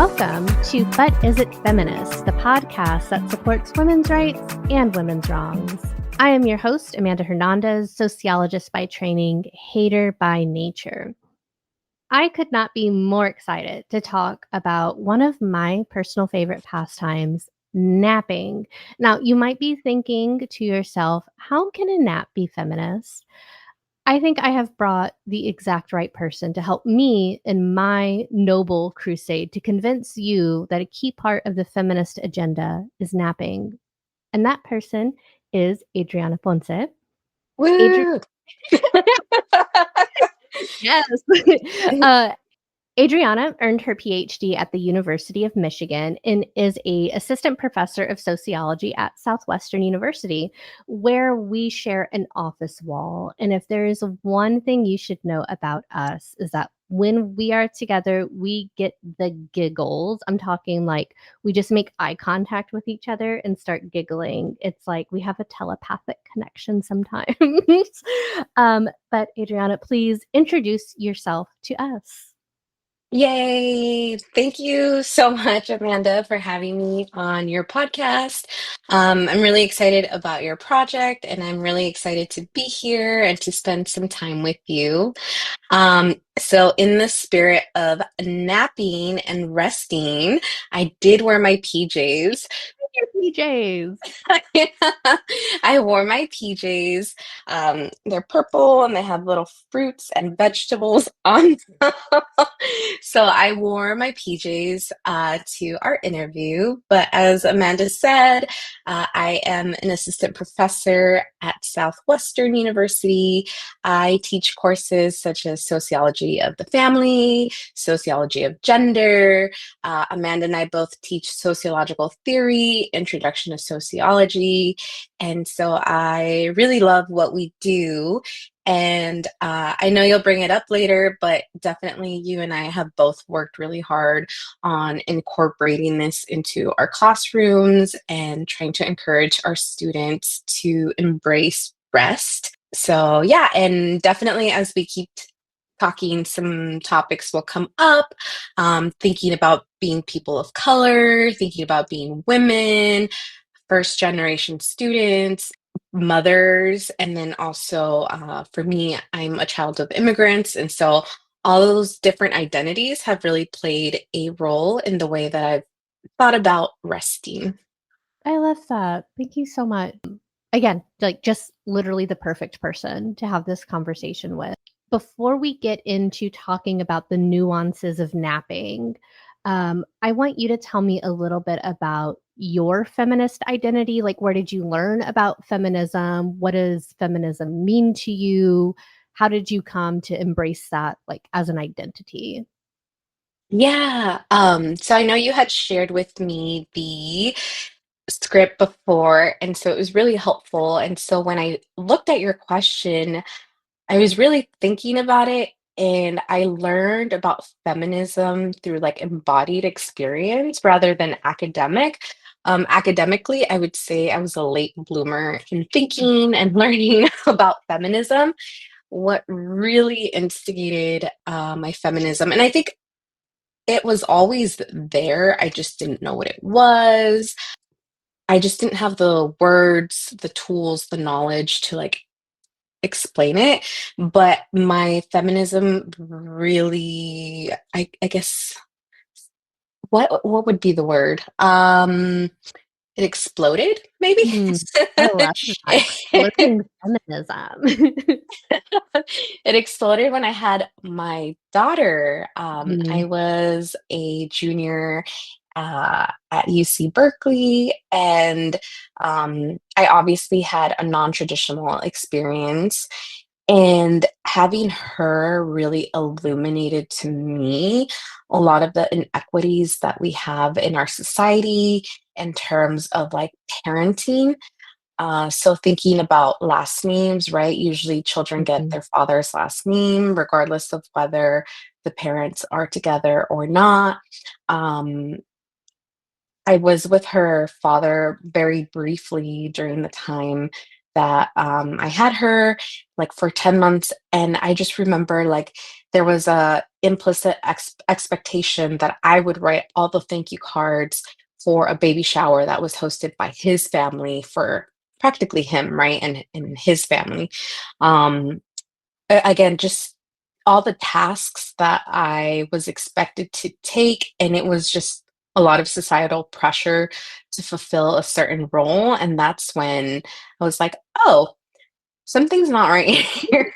Welcome to But Is It Feminist, the podcast that supports women's rights and women's wrongs. I am your host, Amanda Hernandez, sociologist by training, hater by nature. I could not be more excited to talk about one of my personal favorite pastimes, napping. Now, you might be thinking to yourself, how can a nap be feminist? I think I have brought the exact right person to help me in my noble crusade to convince you that a key part of the feminist agenda is napping. And that person is Adriana Ponce. Woo! Yes. Adriana earned her PhD at the University of Michigan and is an assistant professor of sociology at Southwestern University, where we share an office wall. And if there is one thing you should know about us is that when we are together, we get the giggles. I'm talking like we just make eye contact with each other and start giggling. It's like we have a telepathic connection sometimes. But Adriana, please introduce yourself to us. Yay! Thank you so much, Amanda, for having me on your podcast. I'm really excited about your project, and I'm really excited to be here and to spend some time with you. So, in the spirit of napping and resting, I did wear my PJs. Your PJs. I wore my PJs. They're purple and they have little fruits and vegetables on them. So I wore my PJs to our interview. But as Amanda said, I am an assistant professor at Southwestern University. I teach courses such as sociology of the family, sociology of gender. Amanda and I both teach sociological theory, introduction to sociology. And so I really love what we do. And I know you'll bring it up later, but definitely you and I have both worked really hard on incorporating this into our classrooms and trying to encourage our students to embrace rest. So, yeah, and definitely as we keep talking, some topics will come up, thinking about being people of color, thinking about being women, first generation students, mothers, and then also for me, I'm a child of immigrants. And so all those different identities have really played a role in the way that I've thought about resting. I love that. Thank you so much. Again, like just literally the perfect person to have this conversation with. Before we get into talking about the nuances of napping, I want you to tell me a little bit about your feminist identity. Like, where did you learn about feminism? What does feminism mean to you? How did you come to embrace that, like, as an identity? Yeah. So I know you had shared with me the script before, and so it was really helpful. And so when I looked at your question, I was really thinking about it, and I learned about feminism through like embodied experience rather than academic. Academically, I would say I was a late bloomer in thinking and learning about feminism. What really instigated my feminism, and I think it was always there, I just didn't know what it was. I just didn't have the words, the tools, the knowledge to like explain it, but my feminism really, I guess, what would be the word? It exploded, maybe. Mm, I love that. Exploding feminism. It exploded when I had my daughter. I Mm, was a junior at UC Berkeley, and I obviously had a non-traditional experience. And having her really illuminated to me a lot of the inequities that we have in our society in terms of like parenting. So thinking about last names, right? Usually children get mhm. their father's last name, regardless of whether the parents are together or not. Um, I was with her father very briefly during the time that I had her, like for 10 months. And I just remember like there was a implicit expectation that I would write all the thank you cards for a baby shower that was hosted by his family for practically him, right? And his family. Um, again, just all the tasks that I was expected to take, and it was just a lot of societal pressure to fulfill a certain role. And that's when I was like, oh, something's not right here.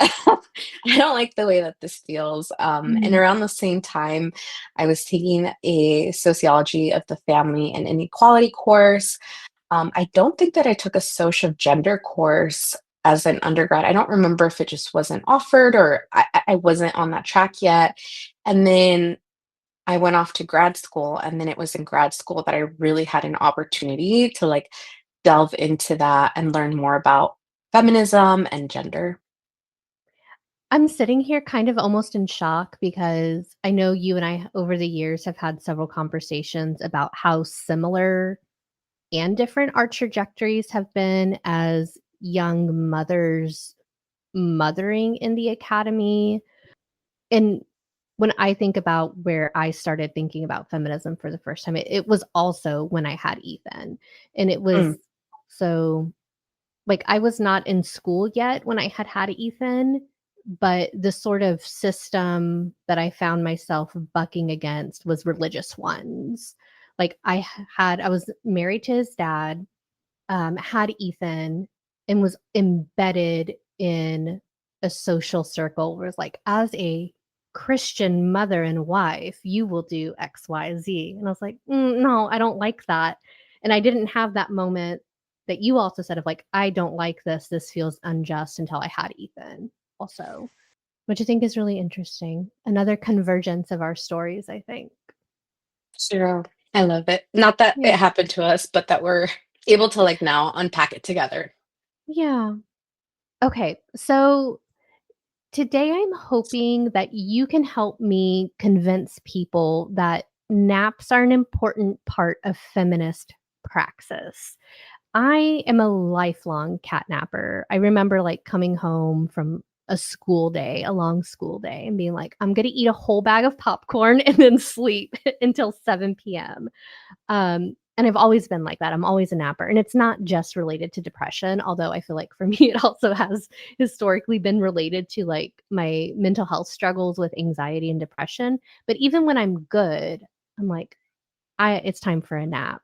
I don't like the way that this feels. And Mm. around the same time, I was taking a sociology of the family and inequality course. I don't think that I took a social gender course as an undergrad. I don't remember if it just wasn't offered or I wasn't on that track yet. And then I went off to grad school, and then it was in grad school that I really had an opportunity to like delve into that and learn more about feminism and gender. I'm sitting here kind of almost in shock because I know you and I over the years have had several conversations about how similar and different our trajectories have been as young mothers mothering in the academy. And when I think about where I started thinking about feminism for the first time, it was also when I had Ethan. And it was Mm, so like I was not in school yet when I had Ethan, but the sort of system that I found myself bucking against was religious ones. Like I was married to his dad, had Ethan, and was embedded in a social circle where it's like, as a Christian mother and wife, you will do X, Y, Z. And I was like, no, I don't like that. And I didn't have that moment that you also said of like, I don't like this. This feels unjust until I had Ethan also, which I think is really interesting. Another convergence of our stories, I think. sure. I love it. Not that it Yeah. happened to us, but that we're able to like now unpack it together. Yeah. Okay. So today, I'm hoping that you can help me convince people that naps are an important part of feminist praxis. I am a lifelong cat napper. I remember like coming home from a school day, a long school day, and being like, I'm going to eat a whole bag of popcorn and then sleep until 7 p.m. And I've always been like that. I'm always a napper. And it's not just related to depression, although I feel like for me, it also has historically been related to like my mental health struggles with anxiety and depression. But even when I'm good, I'm like, it's time for a nap.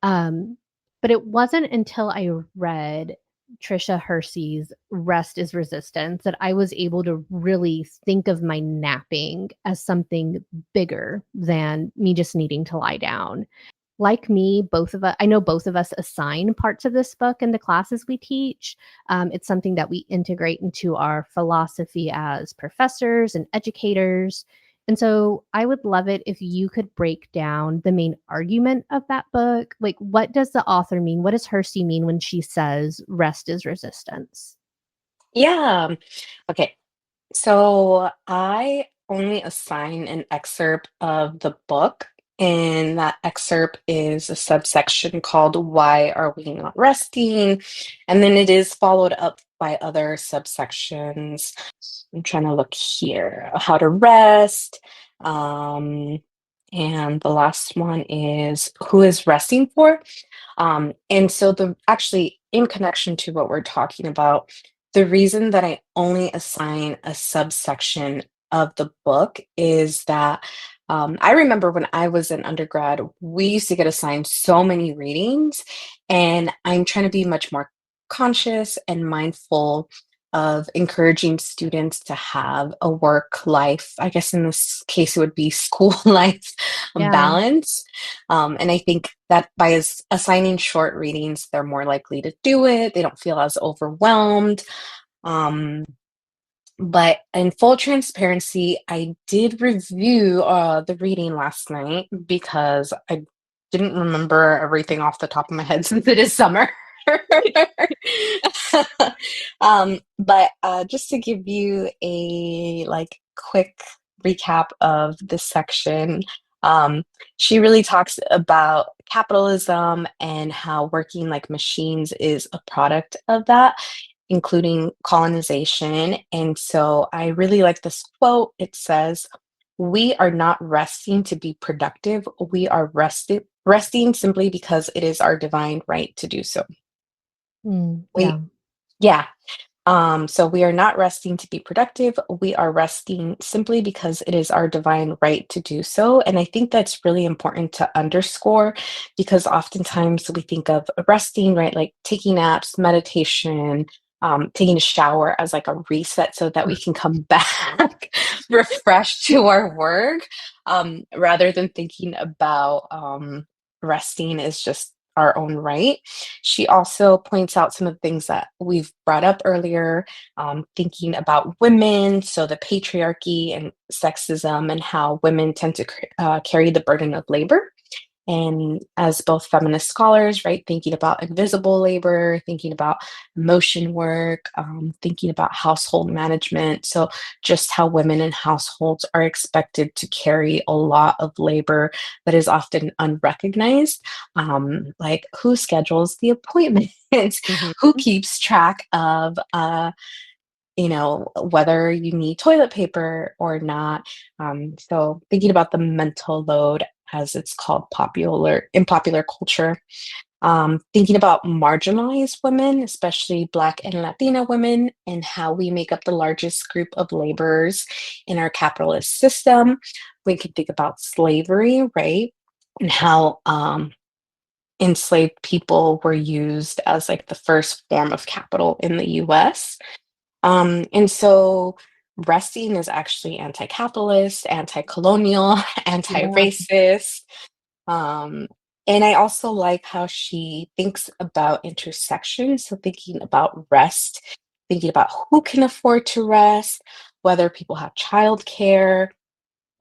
Um, but it wasn't until I read Trisha Hersey's Rest is Resistance that I was able to really think of my napping as something bigger than me just needing to lie down. Like me, both of us, I know both of us assign parts of this book in the classes we teach. It's something that we integrate into our philosophy as professors and educators. And so I would love it if you could break down the main argument of that book. Like, what does the author mean? What does Hersey mean when she says rest is resistance? Yeah. Okay. So I only assign an excerpt of the book, and that excerpt is a subsection called Why Are We Not Resting? And then it is followed up by other subsections. I'm trying to look here. How to rest. Um, and the last one is Who is resting for? And so the actually in connection to what we're talking about, the reason that I only assign a subsection of the book is that I remember when I was an undergrad, we used to get assigned so many readings, and I'm trying to be much more conscious and mindful of encouraging students to have a work life. I guess in this case, it would be school life Yeah. balance. And I think that by assigning short readings, they're more likely to do it. They don't feel as overwhelmed. Um, but in full transparency, I did review the reading last night because I didn't remember everything off the top of my head since it is summer. But just to give you a like quick recap of this section, um, she really talks about capitalism and how working like machines is a product of that. including colonization. And so I really like this quote. It says, "We are not resting to be productive. We are resting simply because it is our divine right to do so." Yeah. We, yeah. So we are not resting to be productive. We are resting simply because it is our divine right to do so. And I think that's really important to underscore because oftentimes we think of resting, right? Like taking naps, meditation, taking a shower as like a reset so that we can come back refreshed to our work, rather than thinking about resting is just our own right. She also points out some of the things that we've brought up earlier, thinking about women, so the patriarchy and sexism, and how women tend to carry the burden of labor. And as both feminist scholars, right, thinking about invisible labor, thinking about emotion work, thinking about household management. So, just how women in households are expected to carry a lot of labor that is often unrecognized. Like who schedules the appointments, Mhm. who keeps track of, whether you need toilet paper or not. So thinking about the mental load, as it's called in popular culture, thinking about marginalized women, especially Black and Latina women, and how we make up the largest group of laborers in our capitalist system. We can think about slavery, right? And how enslaved people were used as like the first form of capital in the US. And so resting is actually anti-capitalist, anti-colonial, Yeah. anti-racist. Um, and I also like how she thinks about intersection. So thinking about rest, thinking about who can afford to rest, whether people have childcare,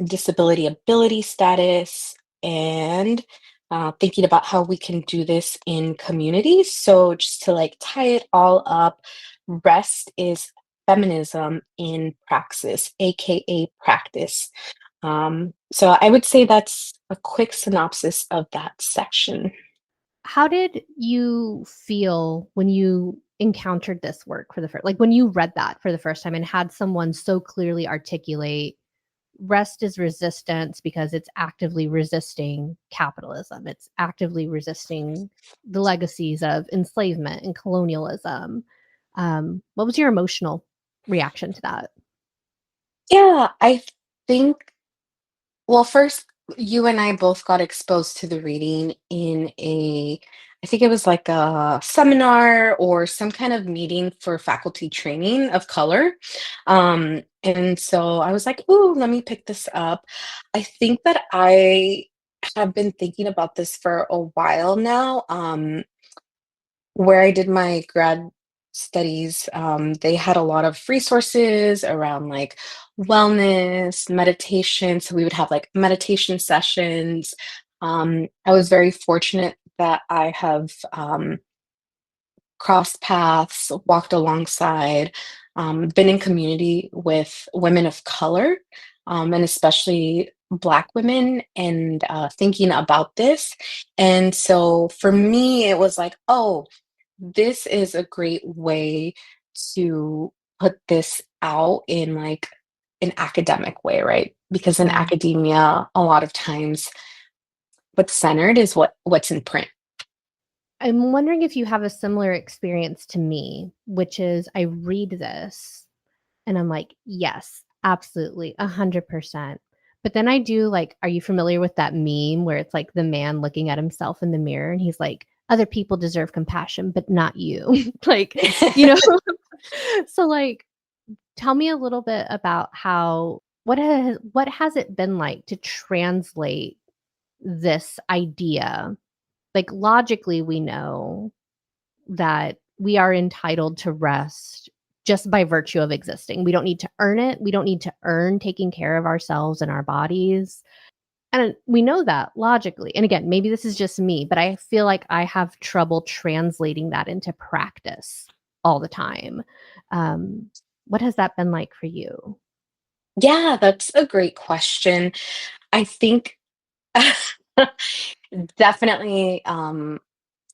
disability ability status, and thinking about how we can do this in communities. So, just to like tie it all up, rest is feminism in praxis, aka practice. So, I would say that's a quick synopsis of that section. How did you feel when you encountered this work for the first, like when you read that for the first time and had someone so clearly articulate rest is resistance because it's actively resisting capitalism. It's actively resisting the legacies of enslavement and colonialism. What was your emotional reaction to that? Yeah, I think well, first, you and I both got exposed to the reading in I think it was like a seminar or some kind of meeting for faculty training of color. And so I was like, ooh, let me pick this up. I think that I have been thinking about this for a while now. Where I did my grad studies, they had a lot of resources around like wellness, meditation. So we would have like meditation sessions. I was very fortunate that I have crossed paths, walked alongside, been in community with women of color, and especially Black women, and thinking about this. And so for me, it was like, oh, this is a great way to put this out in like an academic way, right? Because in Yeah. academia, a lot of times what's centered is what's in print. I'm wondering if you have a similar experience to me, which is I read this and I'm like, yes, absolutely, 100%. But then I do like, are you familiar with that meme where it's like the man looking at himself in the mirror and he's like, other people deserve compassion, but not you. Like, you know, so like, tell me a little bit about how what has it been like to translate this idea? Like logically we know that we are entitled to rest just by virtue of existing. We don't need to earn it. We don't need to earn taking care of ourselves and our bodies. And we know that logically. And again, maybe this is just me, but I feel like I have trouble translating that into practice all the time. Um, what has that been like for you? Yeah, that's a great question. I think definitely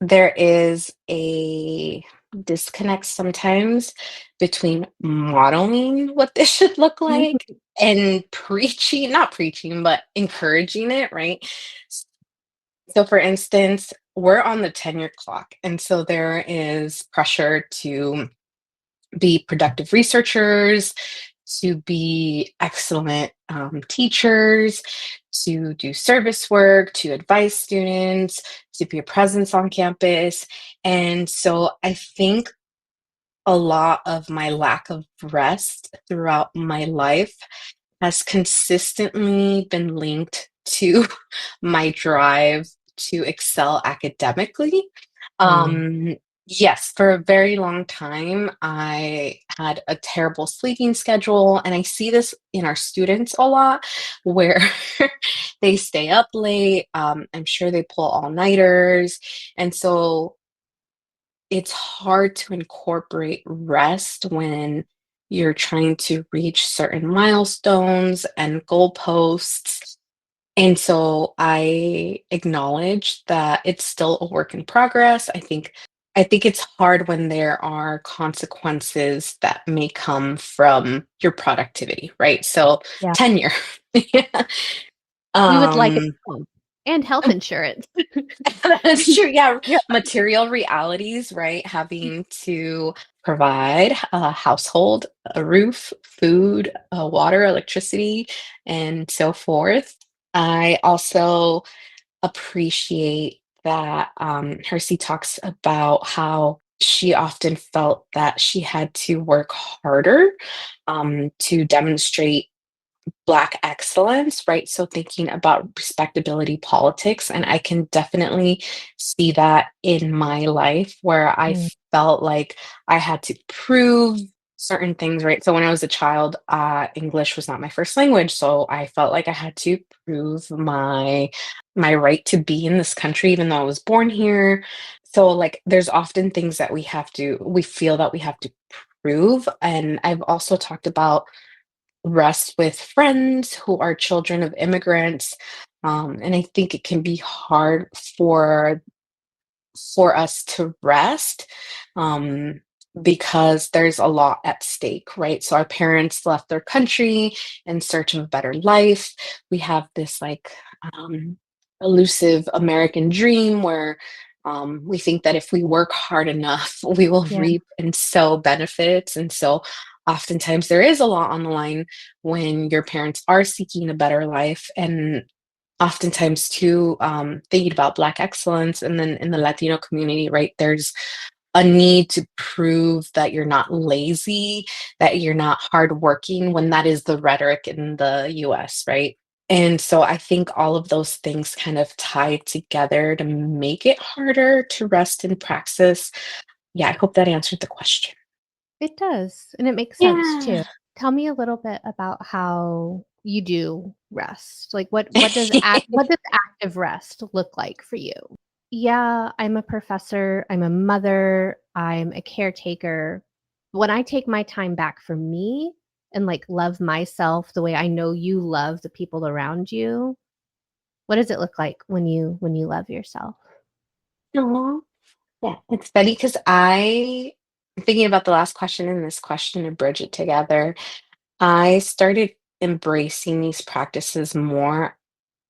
there is a disconnect sometimes between modeling what this should look like and preaching, not preaching, but encouraging it, right? So, for instance, we're on the tenure clock, and so there is pressure to be productive researchers, to be excellent teachers, to do service work, to advise students, to be a presence on campus. And so I think a lot of my lack of rest throughout my life has consistently been linked to my drive to excel academically. Mm. Um, yes, for a very long time, I had a terrible sleeping schedule, and I see this in our students a lot where they stay up late. I'm sure they pull all-nighters. And so it's hard to incorporate rest when you're trying to reach certain milestones and goalposts. And so I acknowledge that it's still a work in progress. I think it's hard when there are consequences that may come from your productivity, right? So Yeah. tenure. Yeah. We would like it Um all. And health insurance. That's true. Yeah. Yeah. Material realities, right? Having to provide a household, a roof, food, water, electricity, and so forth. I also appreciate that Hersey talks about how she often felt that she had to work harder to demonstrate Black excellence, right? So thinking about respectability politics, and I can definitely see that in my life where I Mm. felt like I had to prove certain things, right? So when I was a child, English was not my first language, so I felt like I had to prove my right to be in this country, even though I was born here. So like, there's often things that we feel that we have to prove, and I've also talked about rest with friends who are children of immigrants. And I think it can be hard for us to rest um, because there's a lot at stake, right? So our parents left their country in search of a better life. We have this like elusive American dream where we think that if we work hard enough, we will Yeah. reap and sow benefits. And so oftentimes there is a lot on the line when your parents are seeking a better life. And oftentimes too thinking about Black excellence and then in the Latino community, right, there's a need to prove that you're not lazy, that you're not hardworking, when that is the rhetoric in the US, right? And so I think all of those things kind of tie together to make it harder to rest in praxis. Yeah, I hope that answered the question. It does, and it makes sense too. Yeah. Tell me a little bit about how you do rest. Like what does active rest look like for you? Yeah, I'm a professor, I'm a mother, I'm a caretaker. When I take my time back for me and like love myself the way I know you love the people around you, what does it look like when you love yourself? Aw. Yeah, it's funny because I'm thinking about the last question and this question to bridge it together. I started embracing these practices more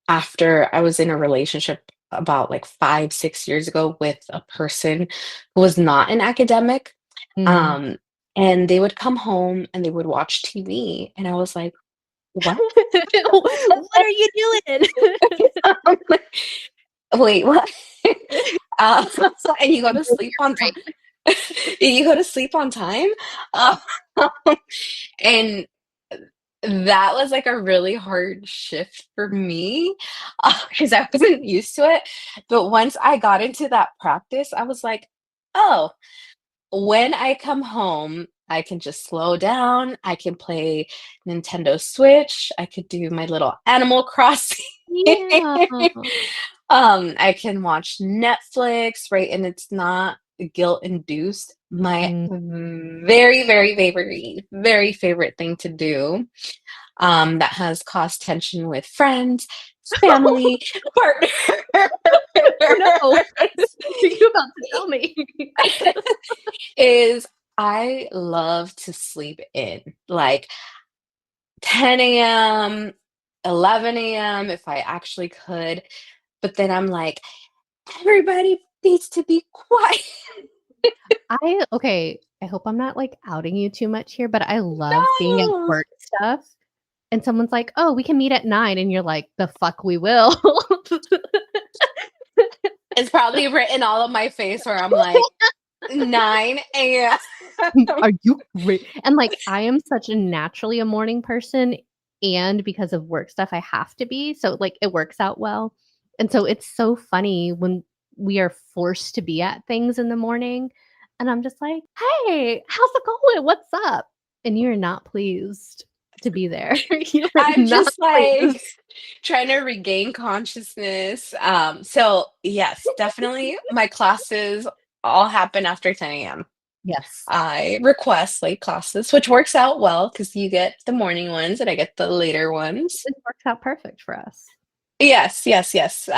after I was in a relationship about like 5, 6 years ago with a person who was not an academic. Mm. Um, and they would come home and they would watch TV. And I was like, what? What are you doing? I'm like, wait, what? uh, and you go to Enjoy sleep your on time. break. You go to sleep on time. Um, and that was like a really hard shift for me because I wasn't used to it. But once I got into that practice, I was like, oh, when I come home, I can just slow down. I can play Nintendo Switch. I could do my little Animal Crossing. Yeah. I can watch Netflix, right? And it's not guilt induced. My Mm. very, very very favorite thing to do that has caused tension with friends, family, partner. Oh, no. What are you about to tell me? is I love to sleep in like 10 a.m., 11 a.m. if I actually could. But then I'm like, everybody needs to be quiet. Okay, I hope I'm not, like, outing you too much here, but I love being at No. work stuff, and someone's like, "Oh, we can meet at 9," and you're like, "The fuck we will." It's probably written all on my face where I'm like, 9 a.m. Are you and, like, I am such a naturally a morning person, and because of work stuff, I have to be, so, like, it works out well, and so it's so funny when we are forced to be at things in the morning, and I'm just like, "Hey, how's it going? What's up?" And you're not pleased to be there. You are I'm not just like pleased. trying to regain consciousness. So yes, definitely my classes all happen after 10 a.m. Yes, I request late classes, which works out well because you get the morning ones and I get the later ones. it works out perfect for us. Yes, yes, yes.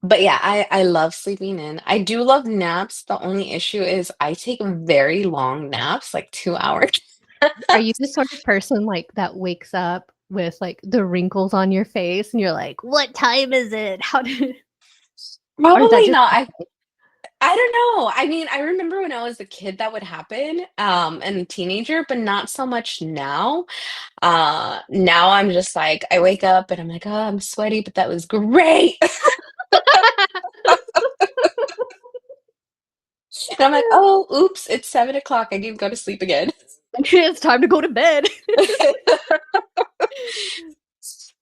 But yeah, I love sleeping in. I do love naps. The only issue is I take very long naps, like 2 hours. Are you the sort of person, like, that wakes up with, like, the wrinkles on your face, and you're like, "What time is it? How did" or is that Probably just not. I don't know. I mean, I remember when I was a kid that would happen, and a teenager, but not so much now. Now I'm just like, I wake up and I'm like, oh, I'm sweaty, but that was great. And I'm like, oh, oops, it's 7 o'clock. I need to go to sleep again. It's time to go to bed.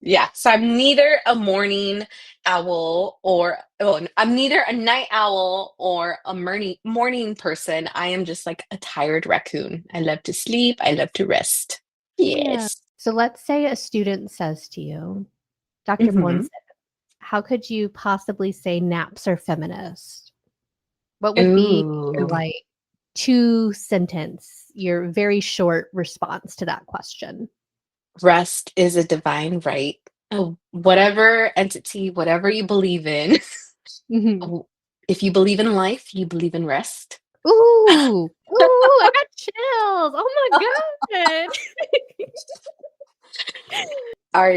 Yeah, so I'm neither a morning owl or oh, I'm neither a night owl or a morning person. I am just like a tired raccoon. I love to sleep. I love to rest. Yeah. Yes. So let's say a student says to you, "Dr. Hmm. Ponce, how could you possibly say naps are feminist?" What would be your, Ooh. like, 2 sentence, your very short response to that question? Rest is a divine right. Oh, whatever entity, whatever you believe in. Mhm. Oh, if you believe in life, you believe in rest. Ooh, ooh, I got chills. Oh my god. Are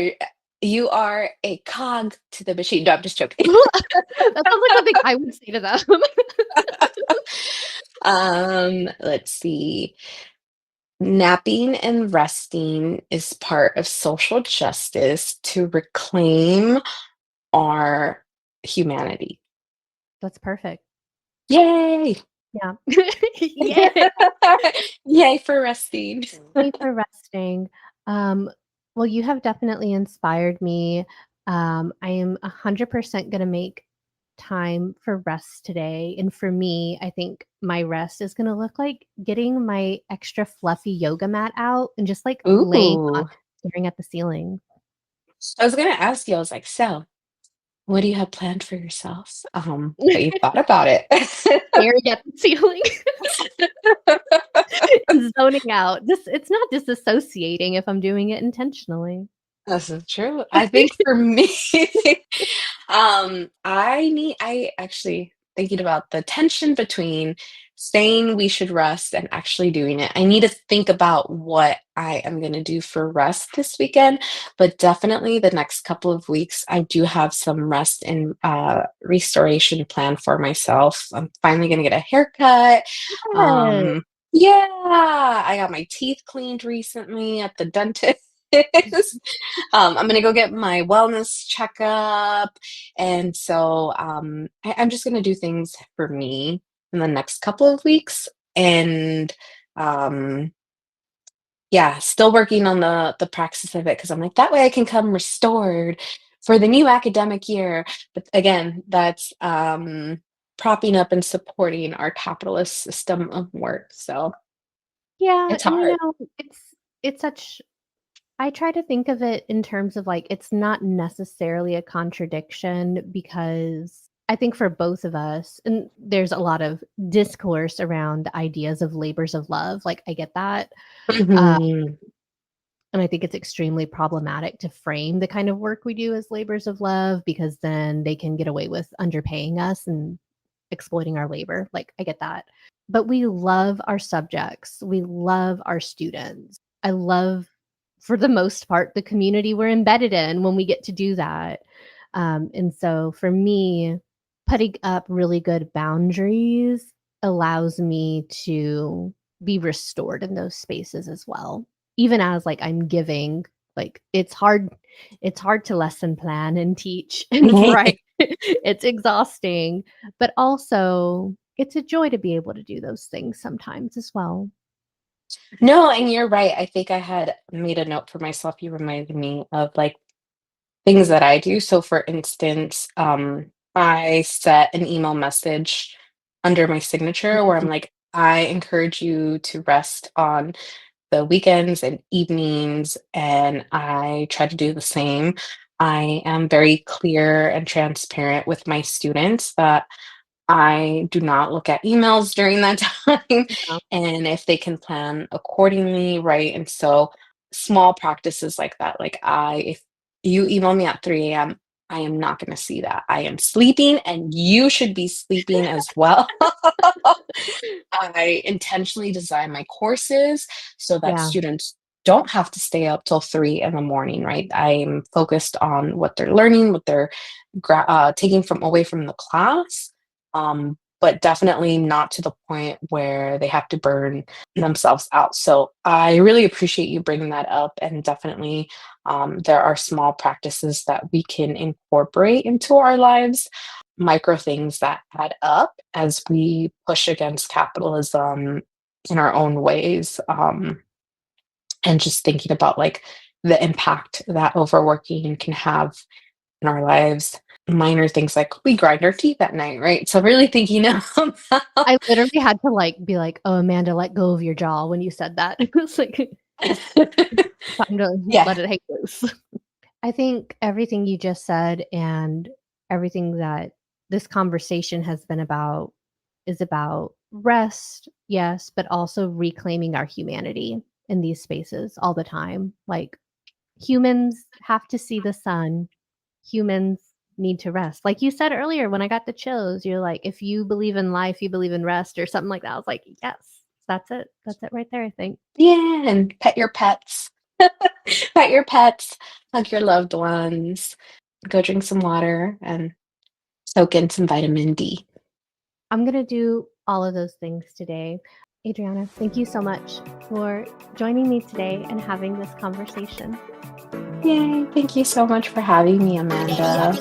you are a cog to the machine. No, I'm just joking. That sounds like something I would say to them. Let's see. Napping and resting is part of social justice to reclaim our humanity. That's perfect. Yay! Yeah. Yay. Yay for resting. Yay for resting. Um, well, you have definitely inspired me. I am 100% gonna make time for rest today, and for me, I think my rest is gonna look like getting my extra fluffy yoga mat out and just, like, laying on Ooh. it, staring at the ceiling. I was gonna ask you, I was like, so what do you have planned for yourself? But you thought about it. Staring at the ceiling and zoning out. Just it's not disassociating if I'm doing it intentionally. This is true. I think for me, I actually thinking about the tension between saying we should rest and actually doing it. I need to think about what I am going to do for rest this weekend, but definitely the next couple of weeks, I do have some rest and restoration plan for myself. I'm finally going to get a haircut. Yes. Yeah, I got my teeth cleaned recently at the dentist. I'm gonna go get my wellness checkup, and so I'm just gonna do things for me in the next couple of weeks, and um, yeah, still working on the practice of it because I'm like that way I can come restored for the new academic year. But again, that's propping up and supporting our capitalist system of work. So Yeah, it's and, hard. it's such I try to think of it in terms of, like, it's not necessarily a contradiction because I think for both of us and there's a lot of discourse around the ideas of labors of love, like, I get that, uh, Mhm. and I think it's extremely problematic to frame the kind of work we do as labors of love because then they can get away with underpaying us and exploiting our labor. Like, I get that. But we love our subjects. We love our students. I love, for the most part, the community we're embedded in when we get to do that. And so for me, putting up really good boundaries allows me to be restored in those spaces as well. Even as like I'm giving, like it's hard to lesson plan and teach and write. It's exhausting, but also it's a joy to be able to do those things sometimes as well. No, and you're right. I think I had made a note for myself. You reminded me of like things that I do. So, for instance, I set an email message under my signature where I'm like, I encourage you to rest on the weekends and evenings, and I try to do the same. I am very clear and transparent with my students that I do not look at emails during that time, Yeah. and if they can plan accordingly, right? And so small practices like that, like if you email me at 3 a.m., I am not going to see that. I am sleeping and you should be sleeping as well. I intentionally design my courses so that Yeah. students don't have to stay up till 3 in the morning, right? I'm focused on what they're learning, what they're taking from away from the class, but definitely not to the point where they have to burn themselves out. So I really appreciate you bringing that up, and definitely there are small practices that we can incorporate into our lives, micro things that add up as we push against capitalism in our own ways. And just thinking about like the impact that overworking can have in our lives. Minor things like we grind our teeth at night, right? So really thinking about I literally had to like be like, "Oh, Amanda, let go of your jaw," when you said that. It was like time to yeah. let it hang loose. I think everything you just said and everything that this conversation has been about is about rest, yes, but also reclaiming our humanity in these spaces all the time. Like, humans have to see the sun. Humans need to rest. Like you said earlier when I got the chills, you're like, if you believe in life, you believe in rest or something like that. I was like, yes, that's it. That's it right there, I think. Yeah, and pet your pets. Pet your pets, hug your loved ones, go drink some water, and soak in some vitamin D. I'm going to do all of those things today. Adriana, thank you so much for joining me today and having this conversation. Yay, thank you so much for having me, Amanda.